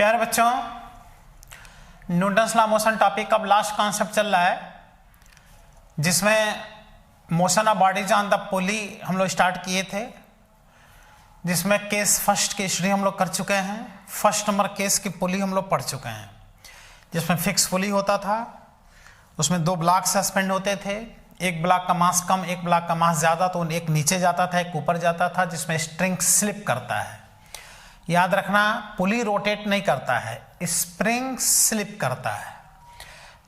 प्यारे बच्चों, Newton's law motion topic का लास्ट कॉन्सेप्ट चल रहा है, जिसमें motion of bodies on the पुली हम लोग स्टार्ट किए थे, जिसमें केस फर्स्ट की स्टडी हम लोग कर चुके हैं। फर्स्ट नंबर केस की पुली हम लोग पढ़ चुके हैं, जिसमें फिक्स पुली होता था, उसमें दो ब्लॉक सस्पेंड होते थे, एक ब्लॉक का मास कम, एक ब्लॉक का मास ज़्यादा, तो एक नीचे जाता था, एक ऊपर जाता था, जिसमें स्ट्रिंग स्लिप करता है। याद रखना, पुली रोटेट नहीं करता है, स्प्रिंग स्लिप करता है।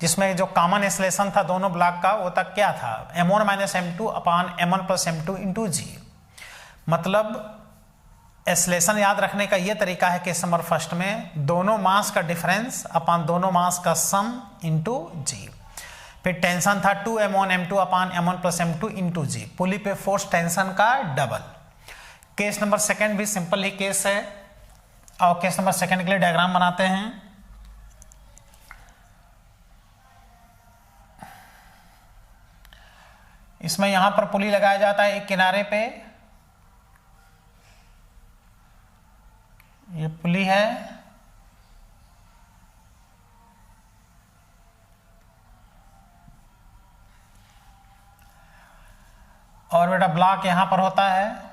जिसमें जो कॉमन एक्सेलरेशन था दोनों ब्लॉक का, वो तक क्या था, m1 - m2 upon m1 + m2 into g। मतलब एक्सेलरेशन याद रखने का ये तरीका है केस नंबर फर्स्ट में दोनों मास का डिफरेंस अपॉन दोनों मास का सम इंटू g। फिर टेंशन था 2m1 m2 upon m1 + m2 into g। पुली पे फोर्स टेंशन का डबल। केस नंबर सेकंड भी सिंपल ही केस है, और केस नंबर सेकंड के लिए डायग्राम बनाते हैं। इसमें यहां पर पुली लगाया जाता है एक किनारे पे, ये पुली है, और बेटा ब्लॉक यहां पर होता है।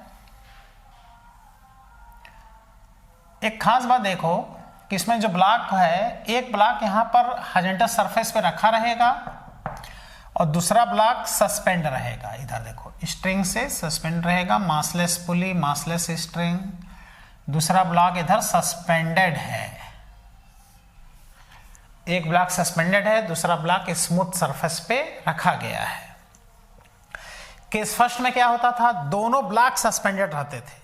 एक खास बात देखो कि इसमें जो ब्लॉक है, एक ब्लॉक यहां पर हॉरिजॉन्टल सरफेस पे रखा रहेगा और दूसरा ब्लॉक सस्पेंड रहेगा। इधर देखो, स्ट्रिंग से सस्पेंड रहेगा, मासलेस पुली, मासलेस स्ट्रिंग। दूसरा ब्लॉक इधर सस्पेंडेड है, एक ब्लॉक सस्पेंडेड है, दूसरा ब्लॉक स्मूथ सरफेस पे रखा गया है। केस फर्स्ट में क्या होता था, दोनों ब्लॉक सस्पेंडेड रहते थे।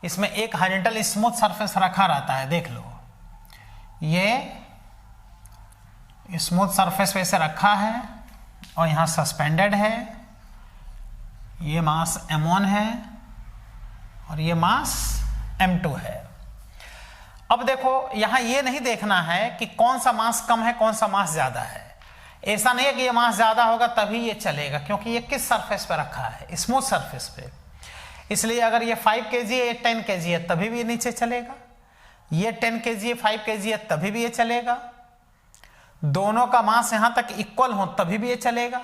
इसमें एक हॉरिजॉन्टल स्मूथ सरफेस रखा रहता है, देख लो, ये स्मूथ सरफेस पे से रखा है और यहां सस्पेंडेड है। ये मास m1 है और ये मास m2 है। अब देखो, यहां ये नहीं देखना है कि कौन सा मास कम है, कौन सा मास ज्यादा है। ऐसा नहीं है कि ये मास ज्यादा होगा तभी ये चलेगा, क्योंकि ये किस सरफेस पे रखा है, स्मूथ सरफेस पे। इसलिए अगर ये 5 kg है, ये 10 kg है, तभी भी ये नीचे चलेगा। ये 10 kg है, 5 kg है, तभी भी ये चलेगा। दोनों का मास यहां तक इक्वल हो तभी भी ये चलेगा।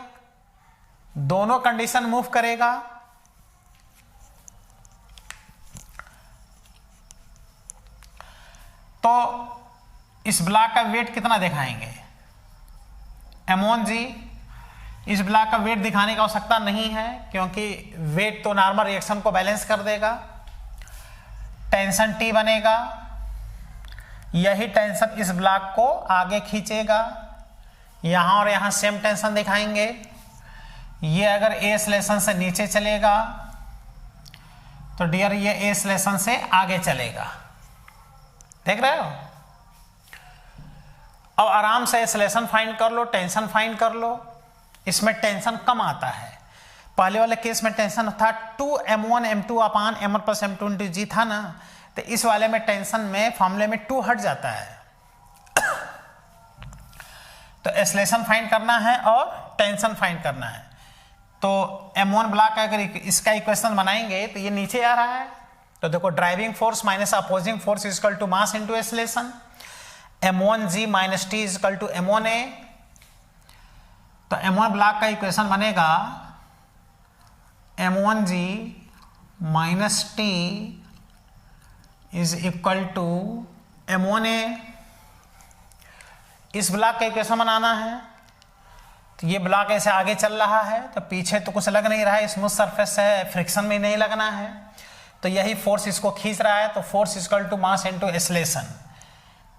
दोनों कंडीशन मूव करेगा। तो इस ब्लॉक का वेट कितना दिखाएंगे, m1g। इस ब्लॉक का वेट दिखाने की आवश्यकता नहीं है, क्योंकि वेट तो नॉर्मल रिएक्शन को बैलेंस कर देगा। टेंशन T बनेगा, यही टेंशन इस ब्लॉक को आगे खींचेगा। यहां और यहां सेम टेंशन दिखाएंगे। ये अगर ए एक्सेलरेशन से नीचे चलेगा तो डियर ये ए एक्सेलरेशन से आगे चलेगा। देख रहे हो? अब आराम से एक्सेलरेशन फाइंड कर लो, टेंशन फाइंड कर लो। इसमें टेंशन कम आता है। पहले वाले केस में टेंशन था 2m1 m2 upon m1 + m2 into g था ना, तो इस वाले में टेंशन में फॉर्मूले में 2 हट जाता है। तो एक्सेलरेशन फाइंड करना है और टेंशन फाइंड करना है। तो m1 ब्लॉक का अगर इसका इक्वेशन बनाएंगे तो ये नीचे आ रहा है। तो देखो, driving force minus opposing force equal to mass into acceleration. m1g - t equal to m1a। तो m1 ब्लॉक का इक्वेशन बनेगा m1g - t is equal to m1a। इस ब्लॉक का इक्वेशन बनाना है। तो ये ब्लॉक ऐसे आगे चल रहा है, तो पीछे तो कुछ लग नहीं रहा है, स्मूथ सरफेस है, फ्रिक्शन में नहीं लगना है, तो यही फोर्स इसको खींच रहा है। तो force equal to mass into acceleration.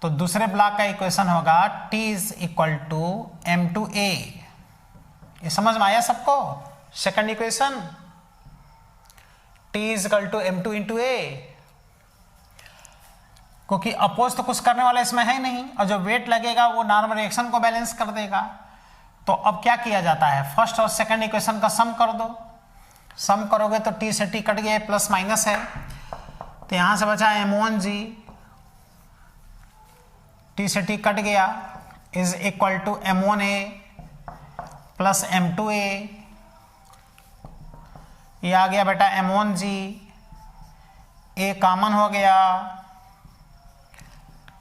तो दूसरे ब्लॉक का इक्वेशन होगा t is equal to m2a। ये समझ में आया सबको? Second equation t is equal to m2 into a, क्योंकि अपोज तो कुछ करने वाला इसमें है नहीं, और जो वेट लगेगा वो नॉर्मल रिएक्शन को बैलेंस कर देगा। तो अब क्या किया जाता है, फर्स्ट और सेकंड इक्वेशन का सम कर दो। सम करोगे तो t से t कट गया, प्लस माइनस है, तो यहां से बचा m1g, t से t कट गया, is equal to m1a plus m2a। ये आ गया बेटा m1g, a कॉमन हो गया,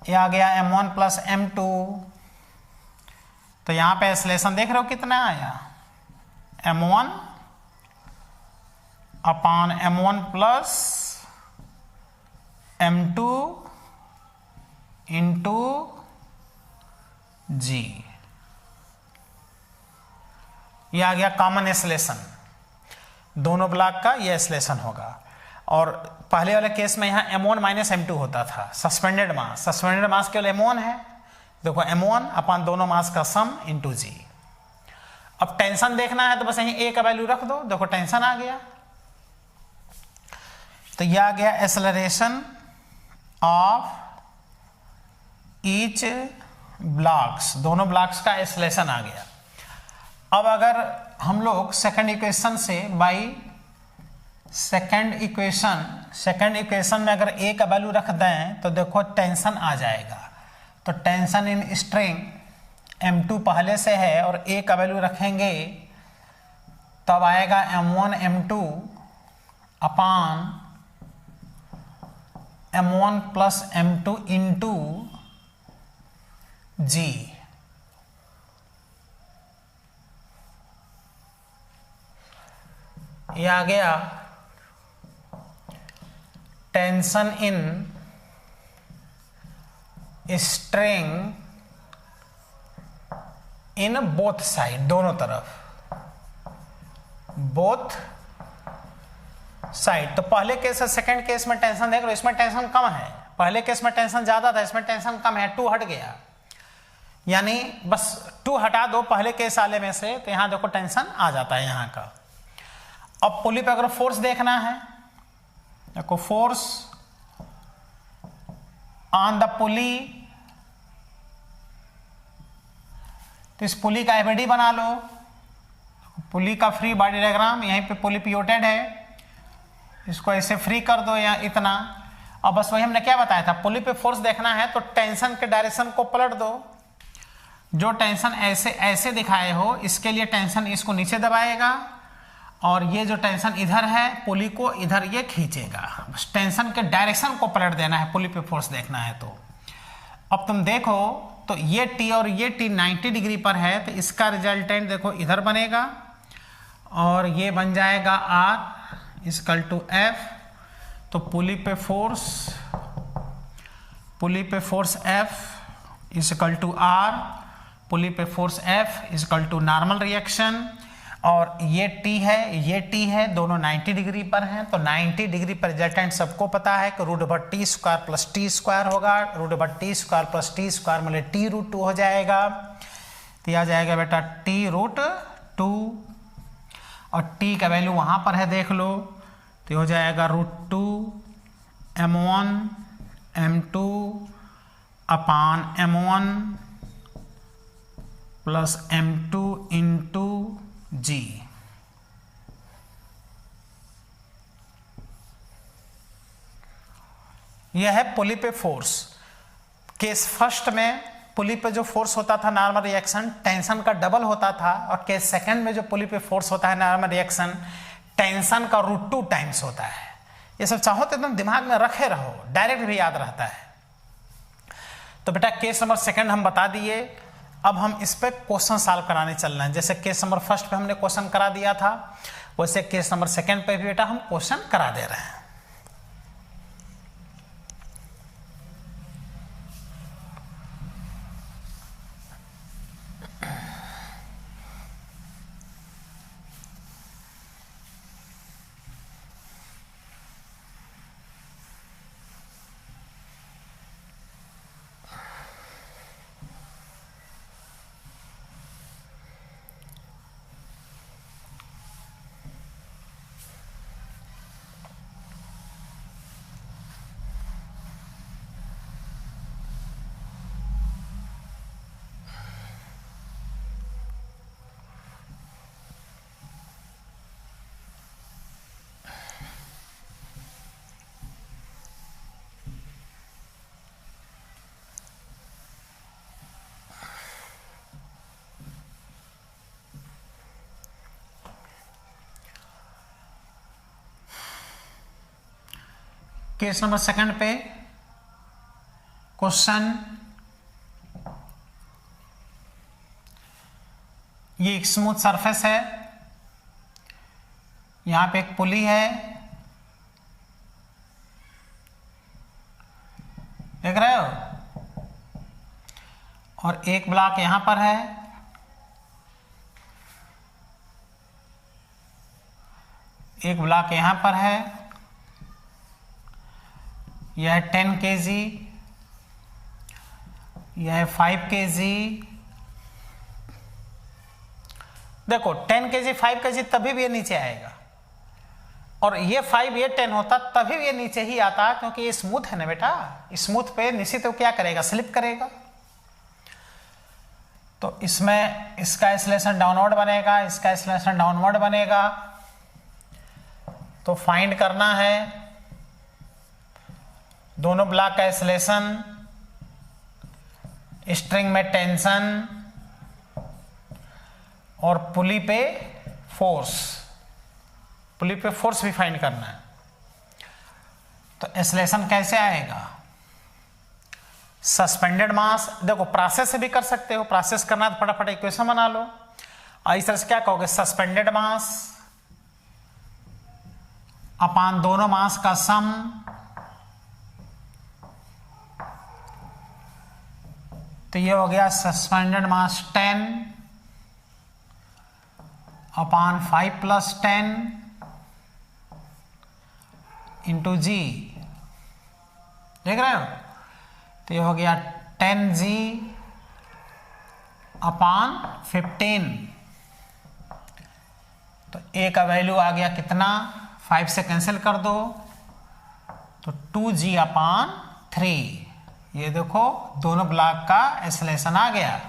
ये आ गया m1 प्लस m2, तो यहां पे एक्सलेशन देख रहे हो कितना आया, m1 अपान m1 प्लस m2 इंटू जी। ये आ गया कॉमन एक्सलेशन, दोनों ब्लॉक का ये एक्सलेशन होगा। और पहले वाले केस में यहाँ m1 माइनस m2 होता था, सस्पेंडेड मास केवल m1 है, देखो m1 अपन दोनों मास का सम इंटू जी। अब टेंशन देखना है तो बस यहीं a का वैल्यू रख दो, देखो टेंशन आ गया, तो यह आ गया एक्सेलरेशन ऑफ ईच ब्लॉक्स, दोनों ब्लॉक्स का एक्सेलरेशन आ गया। अब अगर हम लोग सेकंड इक्वेशन से बाई सेकंड इक्वेशन में अगर a का वैल्यू रख दें तो देखो टेंशन आ जाएगा, तो टेंशन इन स्ट्रिंग m2 पहले से है और a का वैल्यू रखेंगे तब आएगा m1 m2 अपान m1 प्लस m2 इंटू जी। ये आ गया tension in string in both side, दोनों तरफ, बोथ साइड। तो पहले केस से सेकंड केस में टेंशन देख लो, इसमें टेंशन कम है, पहले केस में टेंशन ज्यादा था, इसमें टेंशन कम है, 2 हट गया, यानी बस 2 हटा दो पहले केस वाले में से, तो यहां देखो टेंशन आ जाता है यहां का। अब पुली पे अगर फोर्स देखना है, देखो फोर्स ऑन द पुली, तो इस पुली का एबीडी बना लो, पुली का फ्री बॉडी डायग्राम, यहीं पे पुली पिवोटेड है, इसको ऐसे फ्री कर दो या इतना। अब बस वही हमने क्या बताया था, पुली पे फोर्स देखना है तो टेंशन के डायरेक्शन को पलट दो, जो टेंशन ऐसे ऐसे दिखाए हो इसके लिए टेंशन इसको नीचे दबाएगा, और ये जो टेंशन इधर है पुली को इधर ये खींचेगा, बस टेंशन के डायरेक्शन को पलट देना है पुली पे फोर्स देखना है। तो अब तुम देखो तो ये T और ये T 90 डिग्री पर है, तो इसका रिजल्टेंट देखो इधर बनेगा और ये बन जाएगा R इक्वल टू F। तो पुली पे force F equal to R, pulley पे force F equal to normal reaction, और ये T है, दोनों 90 डिग्री पर हैं, तो 90 डिग्री पर रिजल्टेंट सबको पता है कि √T² प्लस T² होगा, √T² प्लस T² मतलब T√2 हो जाएगा, तो आ जाएगा बेटा T√2, और T का वैल्यू वहां पर है देख लो, तो हो जाएगा √2 m1 m2 अपान m1 प्लस m2 इंटू जी। यह है पुली पे फोर्स। केस फर्स्ट में पुली पे जो फोर्स होता था नॉर्मल रिएक्शन टेंशन का डबल होता था, और केस सेकंड में जो पुली पे फोर्स होता है नॉर्मल रिएक्शन टेंशन का √2 टाइम्स होता है। ये सब चाहो तो एकदम दिमाग में रखे रहो, डायरेक्ट भी याद रहता है। तो बेटा केस नंबर सेकंड हम बता दिए, अब हम इस पे क्वेश्चन सॉल्व कराने चल रहे हैं। जैसे केस नंबर फर्स्ट पे हमने क्वेश्चन करा दिया था, वैसे केस नंबर सेकंड पे भी बेटा हम क्वेश्चन करा दे रहे हैं। केस नंबर सेकंड पे क्वेश्चन, ये एक स्मूथ सरफेस है, यहां पे एक पुली है, देख रहे हो, और एक ब्लॉक यहां पर है, एक ब्लॉक यहां पर है, यह है 10 kg, यह है 5 kg। देखो 10 kg 5 kg तभी भी ये नीचे आएगा, और ये 5 ये 10 होता तभी भी ये नीचे ही आता, क्योंकि ये स्मूथ है ना बेटा, स्मूथ पे निश्चित तो क्या करेगा, स्लिप करेगा। तो इसमें इसका एक्सेलरेशन डाउनवर्ड बनेगा, इसका एक्सेलरेशन डाउनवर्ड बनेगा। तो फाइंड करना है दोनों ब्लॉक का एक्सेलरेशन, स्ट्रिंग में टेंशन और पुली पे फोर्स, पुली पे फोर्स भी फाइंड करना है। तो एक्सेलरेशन कैसे आएगा, सस्पेंडेड मास, देखो प्रोसेस से भी कर सकते हो, प्रोसेस करना है तो फटाफट इक्वेशन बना लो। और इस तरह से क्या कहोगे, सस्पेंडेड मास अपान दोनों मास का सम, तो ये हो गया सस्पेंडेड मास 10 अपान 5 + 10 इंटू जी, देख रहे हो। तो ये हो गया 10g अपान 15। तो a का वैल्यू आ गया कितना, 5 से कैंसिल कर दो तो 2g अपान 3। ये देखो दोनों ब्लॉक का एक्सेलरेशन आ गया,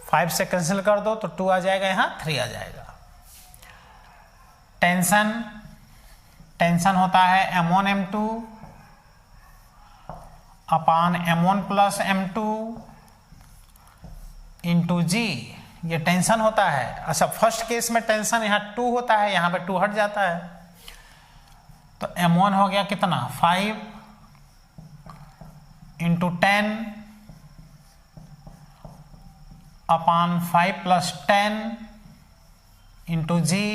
5 से कैंसिल कर दो तो 2 आ जाएगा, यहाँ 3 आ जाएगा। टेंशन, टेंशन होता है m1 m2 अपान m1 + m2 इंटू जी, ये टेंशन होता है। अच्छा फर्स्ट केस में टेंशन यहाँ 2 होता है, यहाँ पे 2 हट जाता है। तो m1 हो गया कितना, 5 इंटू 10 अपान 5 + 10 इंटू जी,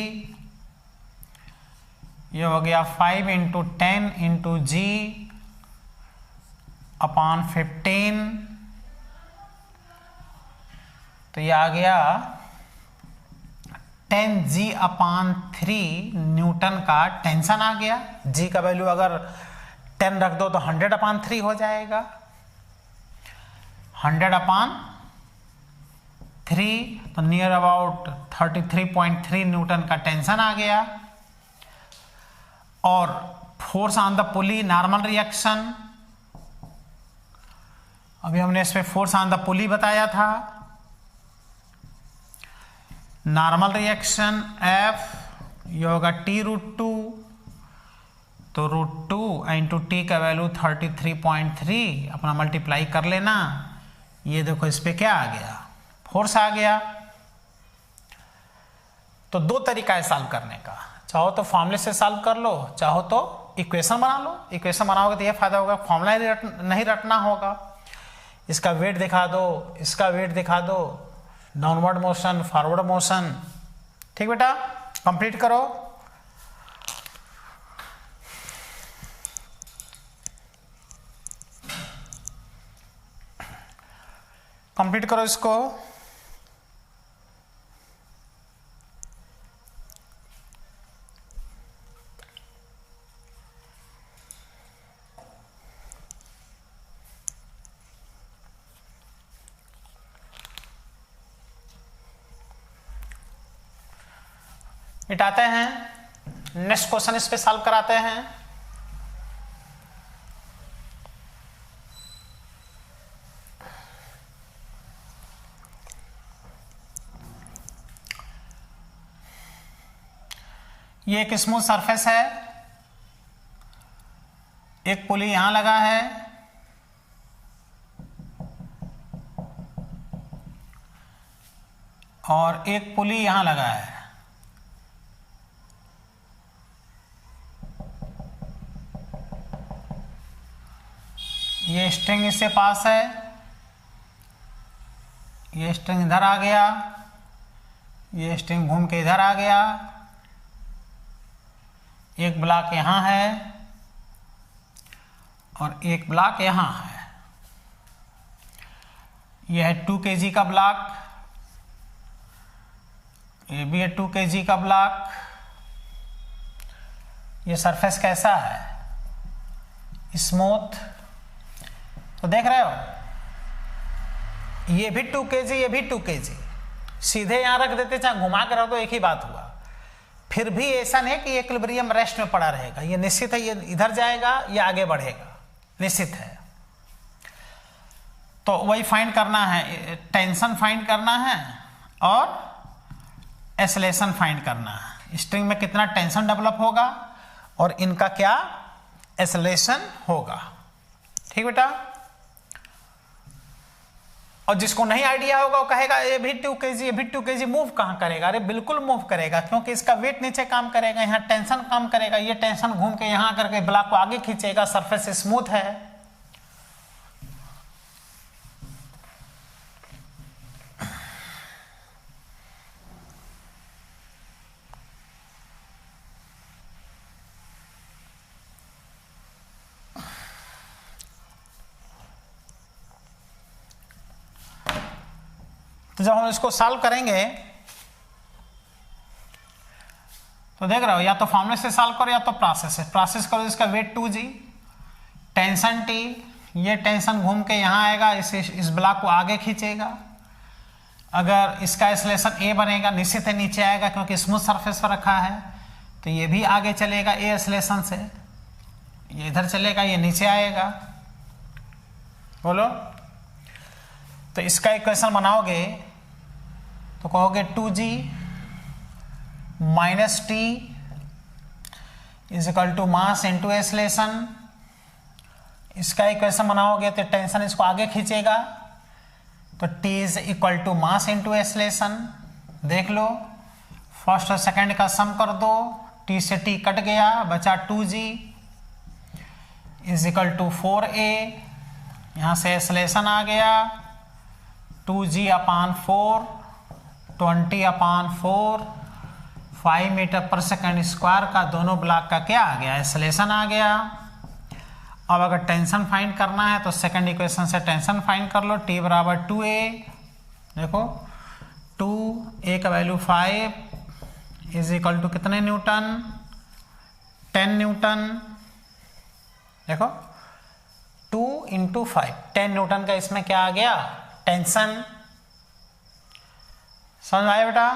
ये हो गया 5 इंटू 10 इंटू जी अपान 15। तो ये आ गया 10g अपान 3 न्यूटन का टेंशन आ गया। g का वैल्यू अगर 10 रख दो तो 100 अपान 3 हो जाएगा, 100 अपान 3, तो नियर अबाउट 33.3 न्यूटन का टेंशन आ गया। और force on the pulley normal reaction, अभी हमने इस पे फोर्स ऑन द पुली बताया था। नॉर्मल रिएक्शन F ये होगा T√2, तो √2 इंटू टी का वैल्यू 33.3 अपना मल्टीप्लाई कर लेना। ये देखो इस पे क्या आ गया, फोर्स आ गया। तो दो तरीका है सॉल्व करने का, चाहो तो फॉर्मूले से सॉल्व कर लो, चाहो तो इक्वेशन बना लो। इक्वेशन बनाओगे तो ये फायदा होगा, फॉर्मूला नहीं रटना होगा। इसका वेट दिखा दो, इसका वेट दिखा दो, डाउनवर्ड मोशन, फॉरवर्ड मोशन। ठीक बेटा, कंप्लीट करो। कंप्लीट करो इसको। मिटाते हैं, नेक्स्ट क्वेश्चन इस पे सॉल्व कराते हैं। ये एक स्मूथ सरफेस है, एक पुली यहां लगा है, और एक पुली यहां लगा है। ये स्ट्रिंग इससे पास है, ये स्ट्रिंग इधर आ गया, ये स्ट्रिंग घूम के इधर आ गया, एक ब्लॉक यहाँ है और एक ब्लॉक यहाँ है। यह है 2 kg का ब्लॉक, ये भी है 2 kg का ब्लॉक। ये सरफेस कैसा है? स्मूथ। तो देख रहे हो, ये भी 2 kg, ये भी 2 kg। सीधे यहां रख देते चाहे घुमा कर रख दो, एक ही बात हुआ। फिर भी ऐसा नहीं कि इक्विलिब्रियम रेस्ट में पड़ा रहेगा, ये निश्चित है, ये इधर जाएगा, ये आगे बढ़ेगा, निश्चित है। तो वही फाइंड करना है, टेंशन फाइंड करना है और एक्सेलेरेशन फाइंड करना है। स्ट्रिंग में कितना टेंशन डेवलप होगा और इनका क्या एक्सेलेरेशन होगा। ठीक बेटा। और जिसको नहीं आइडिया होगा वो कहेगा ये भी 2 kg, ये भी 2 kg, मूव कहां करेगा? अरे बिल्कुल मूव करेगा, क्योंकि इसका वेट नीचे काम करेगा, यहाँ टेंशन काम करेगा, ये टेंशन घूम के यहाँ करके ब्लॉक को आगे खींचेगा, सरफेस स्मूथ है। तो जब हम इसको सॉल्व करेंगे तो देख रहे हो, या तो फॉर्मूले से सॉल्व करो या तो प्रोसेस से। प्रोसेस करो, इसका वेट 2g, टेंशन t, ये टेंशन घूम के यहाँ आएगा, इस ब्लॉक को आगे खींचेगा। अगर इसका एक्सेलेरेशन a बनेगा, निश्चित है नीचे आएगा क्योंकि स्मूथ सरफेस पर रखा है, तो ये भी आगे चलेगा a एक्सेलेरेशन से, ये इधर चलेगा, ये नीचे आएगा। बोलो। तो इसका इक्वेशन बनाओगे तो कहोगे 2g minus T is equal to mass into acceleration. इसका इक्वेशन बनाओगे तो टेंशन इसको आगे खींचेगा, तो t is equal to mass into acceleration. देख लो, फर्स्ट और सेकंड का सम कर दो, t से t कट गया, बचा 2g is equal to 4a। यहाँ से एक्सेलेरेशन आ गया 2g अपान 4, 20/4, 5 मीटर पर सेकंड स्क्वायर का दोनों ब्लॉक का क्या आ गया? एक्सेलेरेशन आ गया। अब अगर टेंशन फाइंड करना है तो सेकंड इक्वेशन से टेंशन फाइंड कर लो, t बराबर 2a। देखो 2a का वैल्यू 5 इज इक्वल टू कितने न्यूटन? 10 न्यूटन। देखो 2 इंटू 5, 10 न्यूटन का इसमें क्या आ गया? टेंशन। समझ में आया बेटा?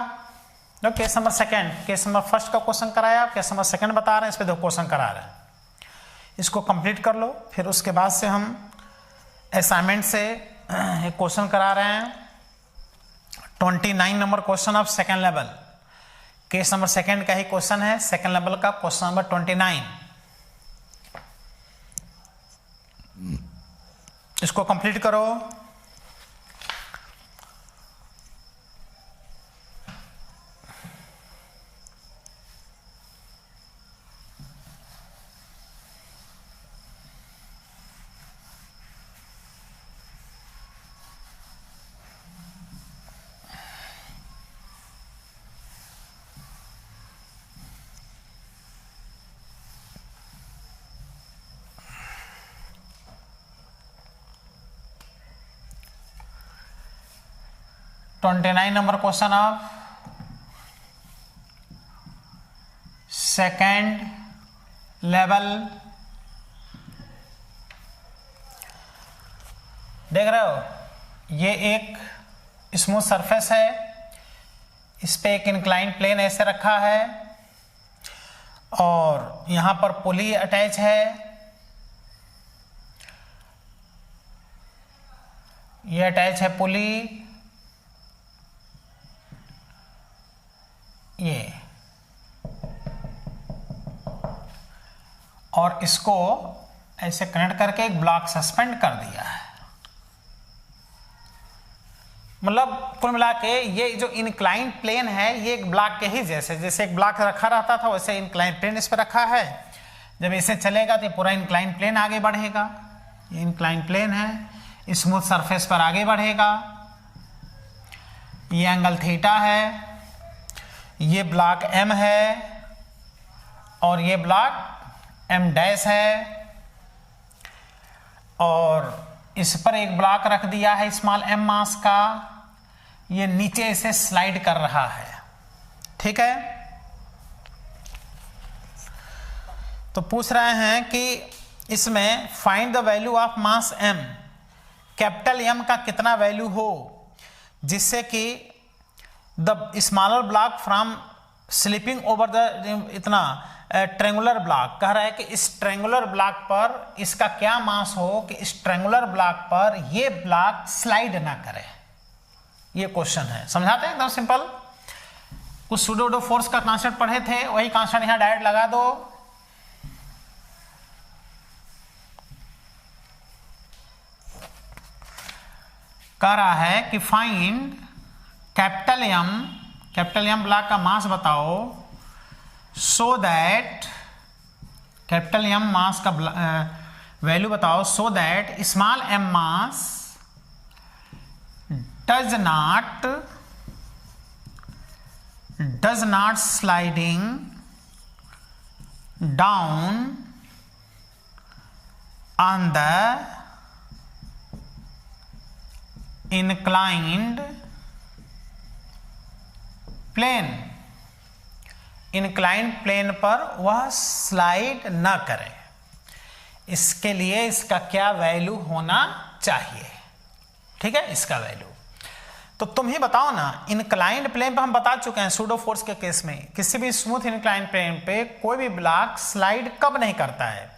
लो case number second, case number first का क्वेश्चन कराया, केस नंबर सेकंड बता रहे हैं, इस पे 2 क्वेश्चन करा रहे हैं। इसको कंप्लीट कर लो, फिर उसके बाद से हम असाइनमेंट से एक क्वेश्चन करा रहे हैं, 29 number question of second level. Case number second का ही क्वेश्चन है, सेकंड लेवल का क्वेश्चन नंबर 29। इसको कंप्लीट करो। Twenty 29 number question of second level. देख रहे हो, ये एक स्मूथ सरफेस है, इस पे एक इंक्लाइन प्लेन ऐसे रखा है और यहां पर पुली अटैच है। ये अटैच है पुली, ये, और इसको ऐसे कनेक्ट करके एक ब्लॉक सस्पेंड कर दिया है। मतलब कुल मिला के ये जो इंक्लाइन प्लेन है ये एक ब्लॉक के ही जैसे एक ब्लॉक रखा रहता था वैसे इंक्लाइन प्लेन इस पर रखा है। जब इसे चलेगा तो पूरा इंक्लाइन प्लेन आगे बढ़ेगा। ये इंक्लाइन प्लेन है, स्मूथ सरफेस पर आगे बढ़ेगा, ये एंगल थीटा है, ये ब्लॉक एम है और ये ब्लॉक एम डैश है, और इस पर एक ब्लॉक रख दिया है स्मॉल एम मास का, ये नीचे इसे स्लाइड कर रहा है। ठीक है, तो पूछ रहे हैं कि इसमें find the value of mass m, capital M का कितना वैल्यू हो जिससे कि the smaller block from slipping over the इतना ट्रेंगुलर ब्लॉक, कह रहा है कि इस ट्रेंगुलर ब्लॉक पर इसका क्या मास हो कि इस ट्रेंगुलर ब्लॉक पर ये ब्लॉक स्लाइड ना करे। ये क्वेश्चन है, समझाते हैं एकदम सिंपल। कुछ सूडो फोर्स का कॉन्सेप्ट पढ़े थे, वही कॉन्सेप्ट यहां डायरेक्ट लगा दो। कह रहा है कि फाइंड कैपिटल एम ब्लॉक का मास बताओ, so that capital M mass का वैल्यू बताओ, so that small M mass does not sliding down on the inclined plane, inclined plane पर वह स्लाइड न करे। इसके लिए इसका क्या वैल्यू होना चाहिए? ठीक है, इसका वैल्यू तो तुम ही बताओ ना। इंक्लाइंड प्लेन पे हम बता चुके हैं सूडो फोर्स के केस में, किसी भी स्मूथ इंक्लाइंड प्लेन पे कोई भी ब्लॉक स्लाइड कब नहीं करता है?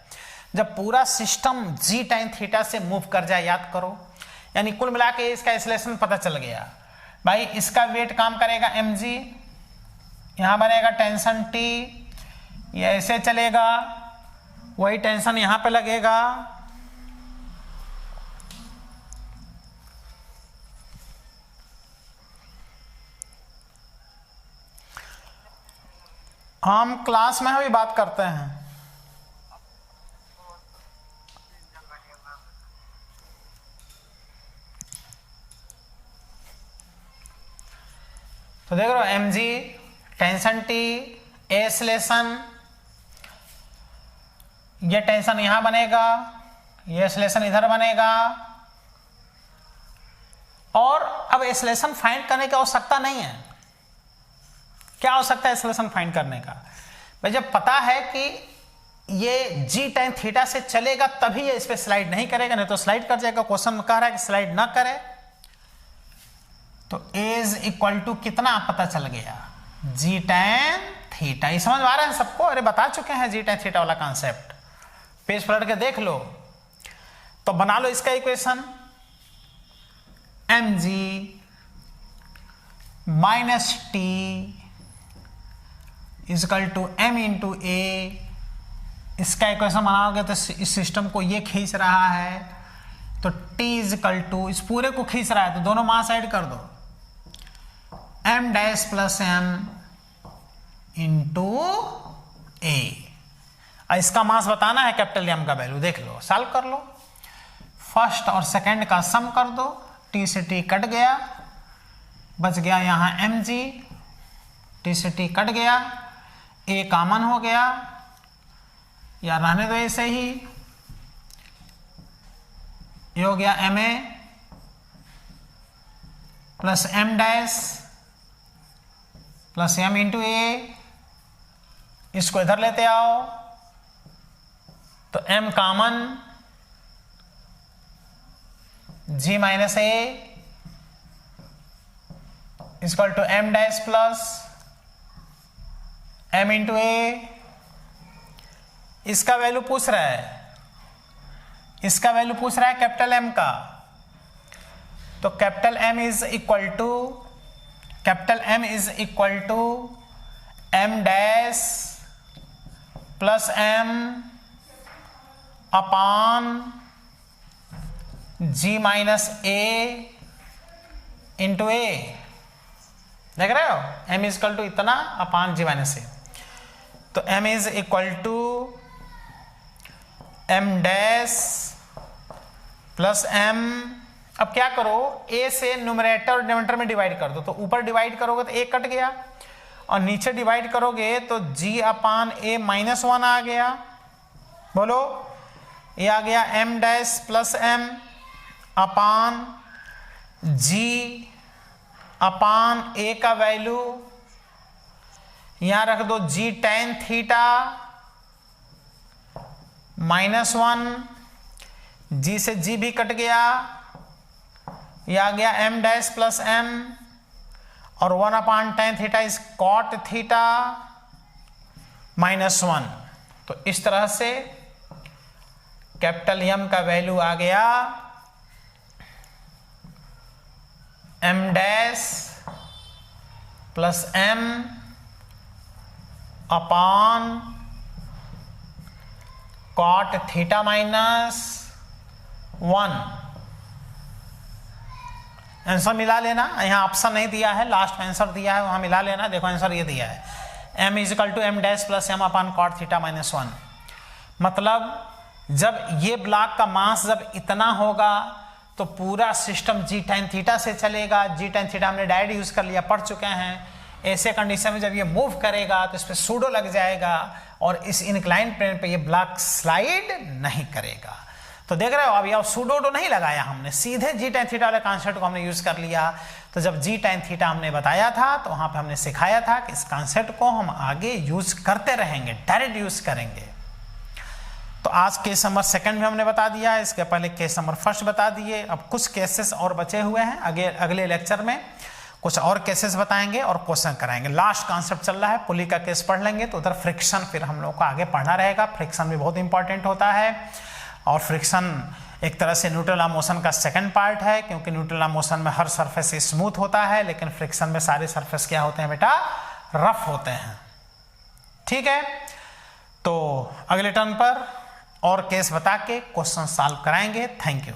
जब पूरा सिस्टम जी tan थीटा से मूव कर जाए। याद करो, यानी कुल मिला के इसका एक्सेलरेशन पता चल गया भाई। इसका वेट काम करेगा mg, यहां बनेगा टेंशन t, ये ऐसे चलेगा, वही टेंशन यहां पे लगेगा, हम क्लास में अभी बात करते हैं। तो देख रहे हो mg, टेंशन t, एक्सेलरेशन, ये टेंशन यहां बनेगा, ये एक्सेलरेशन इधर बनेगा, और अब एक्सेलरेशन फाइंड करने की आवश्यकता नहीं है। क्या आवश्यकता है एक्सेलरेशन फाइंड करने का? भाई जब पता है कि ये जी tan थीटा से चलेगा तभी ये इस पे स्लाइड नहीं करेगा, नहीं तो स्लाइड कर जाएगा। क्वेश्चन में कह रहा है कि स्लाइड ना करे, तो एज इक्वल टू कितना पता चल गया? जी tan थीटा। ये समझ आ रहा है सबको? अरे बता चुके हैं जी tan थीटा वाला कॉन्सेप्ट, पेज पलट के देख लो। तो बना लो इसका equation, mg minus T equal to m into a. इसका इक्वेशन बनाओगे तो इस सिस्टम को ये खींच रहा है, तो t इजकल टू इस पूरे को खींच रहा है, तो दोनों मास ऐड कर दो, m dash plus m into a. इसका मास बताना है, कैपिटल M का वैल्यू देख लो, सॉल्व कर लो। फर्स्ट और सेकंड का सम कर दो, t से t कट गया, बच गया यहाँ mg, t से t कट गया, a कॉमन हो गया, या रहने दो ऐसे ही, ये हो गया ma plus m dash plus m into a. इसको इधर लेते आओ, तो m common, g minus a equal to m dash plus m into a. इसका वैल्यू पूछ रहा है, इसका वैल्यू पूछ रहा है कैपिटल M का, तो capital M is equal to m dash plus m upon g minus a into a. देख रहे हो, m इज इक्वल टू इतना अपान g माइनस ए, तो m is equal to m dash plus m, अब क्या करो, a से numerator और डिनोमिनेटर में डिवाइड कर दो, तो ऊपर डिवाइड करोगे तो a कट गया और नीचे डिवाइड करोगे तो g अपान a माइनस 1 आ गया। बोलो, ये आ गया m dash plus m upon g upon a का वैल्यू यहां रख दो g tan theta minus 1, g से g भी कट गया, यह आ गया m डैश प्लस m और 1 अपान tan theta is cot theta minus 1। तो इस तरह से कैपिटल M का वैल्यू आ गया m dash plus m upon cot theta minus 1। Answer मिला लेना, यहाँ ऑप्शन नहीं दिया है, लास्ट में आंसर दिया है, वहां मिला लेना। देखो आंसर ये दिया है m is equal to m dash plus m upon cot theta minus 1। मतलब जब ये ब्लॉक का मास जब इतना होगा तो पूरा सिस्टम g tan थीटा से चलेगा। g tan थीटा हमने डायरेक्ट यूज कर लिया, पढ़ चुके हैं। ऐसे कंडीशन में जब ये मूव करेगा तो इस पर सूडो लग जाएगा और इस इंक्लाइन प्लेन पे ये ब्लॉक स्लाइड नहीं करेगा। तो देख रहे हो, अभी अब सूडो नहीं लगाया हमने, सीधे जी tan थीटा वाले कॉन्सेप्ट को हमने यूज कर लिया। तो जब जी tan थीटा हमने बताया था तो वहां पे हमने सिखाया था कि इस कॉन्सेप्ट को हम आगे यूज करते रहेंगे, डायरेक्ट यूज करेंगे। तो आज केस नंबर सेकंड में हमने बता दिया, इसके पहले केस नंबर फर्स्ट बता दिए। अब कुछ केसेस और बचे हुए हैं, अगले लेक्चर में कुछ और केसेस बताएंगे और क्वेश्चन कराएंगे। लास्ट कॉन्सेप्ट चल रहा है, पुली का केस पढ़ लेंगे तो उधर फ्रिक्शन फिर हम लोग को आगे पढ़ना रहेगा। फ्रिक्शन भी बहुत इंपॉर्टेंट होता है और फ्रिक्शन एक तरह से न्यूट्रल लॉ मोशन का सेकंड पार्ट है, क्योंकि न्यूट्रल लॉ मोशन में हर सरफेस स्मूथ होता है, लेकिन फ्रिक्शन में सारे सरफेस क्या होते हैं बेटा, रफ होते हैं। ठीक है, तो अगले टर्न पर और केस बता के क्वेश्चन सॉल्व कराएंगे। Thank you.